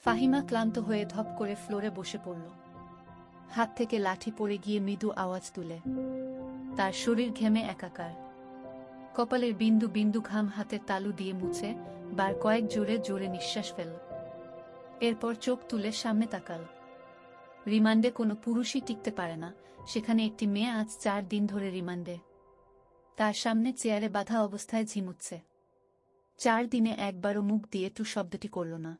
ফাহিমা ক্লান্ত হয়ে ধপ করে ফ্লোরে বসে পড়ল। হাত থেকে লাঠি পড়ে গিয়ে মৃদু আওয়াজ তুলে। তার শরীর ঘেমে একাকার। কপালের বিন্দু বিন্দু ঘাম হাতের তালু দিয়ে মুছে বার কয়েক জোরে জোরে নিঃশ্বাস ফেল। এরপর চোখ তুলে সামনে তাকাল। রিমান্ডে কোনো পুরুষই টিকতে পারে না, সেখানে একটি মেয়ে আজ 4 দিন ধরে রিমান্ডে। তার সামনে চেয়ারে বাঁধা অবস্থায় ঝিমুচ্ছে। 4 দিনে একবারও মুখ দিয়ে টু শব্দটি করল না।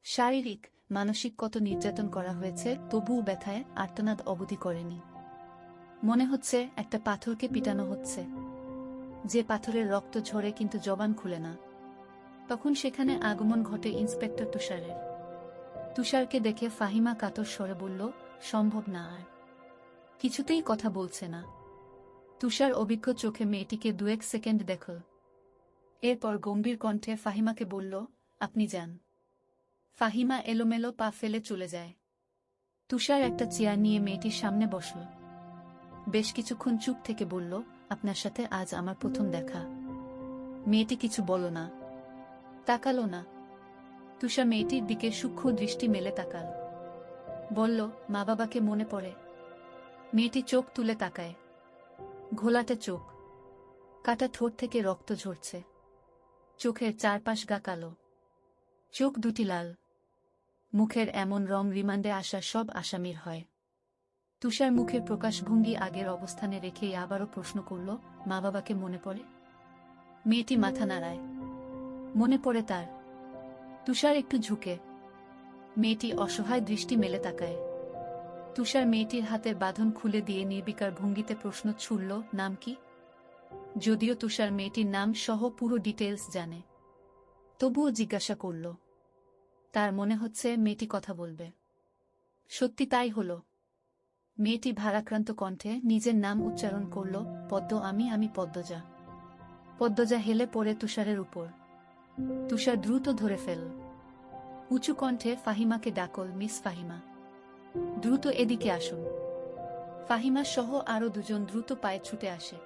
শারীরিক মানসিক কত নির্যাতন করা হয়েছে, তবুও ব্যথায় আর্তনাদ অবধি করেনি। মনে হচ্ছে একটা পাথরকে পিটানো হচ্ছে, যে পাথরের রক্ত ঝরে কিন্তু জবান খুলে না। তখন সেখানে আগমন ঘটে ইন্সপেক্টর তুষারের। তুষারকে দেখে ফাহিমা কাতর স্বরে বলল, সম্ভব না। আর কিছুতেই কথা বলছে না। তুষার অভিজ্ঞ চোখে মেয়েটিকে 2-1 সেকেন্ড দেখল। এরপর গম্ভীর কণ্ঠে ফাহিমাকে বলল, আপনি যান। ফাহিমা এলোমেলো পা ফেলে চলে যায়। তুষার একটা চেয়ার নিয়ে মেয়েটির সামনে বসল। বেশ কিছুক্ষণ চুপ থেকে বলল, আপনার সাথে আজ আমার প্রথম দেখা। মেয়েটি কিছু বলল না, তাকালো না। তুষার মেয়েটির দিকে সূক্ষ্ম দৃষ্টি মেলে তাকাল। বলল, মা বাবাকে মনে পড়ে? মেয়েটি চোখ তুলে তাকায়। ঘোলাটে চোখ, কাটা ঠোঁট থেকে রক্ত ঝরছে। চোখের চারপাশ গা কালো, চোখ দুটি লাল। মুখের এমন রং রিমান্ডে আসা সব আসামির হয়। তুষার মুখের প্রকাশভঙ্গি আগের অবস্থানে রেখেই আবারও প্রশ্ন করল, মা বাবাকে মনে পড়ে? মেয়েটি মাথা নাড়ায়। মনে পড়ে তার। তুষার একটু ঝুঁকে। মেয়েটি অসহায় দৃষ্টি মেলে তাকায়। তুষার মেয়েটির হাতের বাঁধন খুলে দিয়ে নির্বিকার ভঙ্গিতে প্রশ্ন ছুড়ল, নাম কি? যদিও তুষার মেয়েটির নাম সহ পুরো ডিটেলস জানে, তবুও জিজ্ঞাসা করল। তার মনে হচ্ছে মেয়েটি কথা বলবে। সত্যি তাই হল। মেয়েটি ভারাক্রান্ত কণ্ঠে নিজের নাম উচ্চারণ করল, পদ্ম। আমি পদ্মজা। পদ্মজা হেলে পড়ে তুষারের উপর। তুষার দ্রুত ধরে ফেল। উঁচু কণ্ঠে ফাহিমাকে ডাকল, মিস ফাহিমা, দ্রুত এদিকে আসুন। ফাহিমা সহ আরো 2 জন দ্রুত পায়ে ছুটে আসে।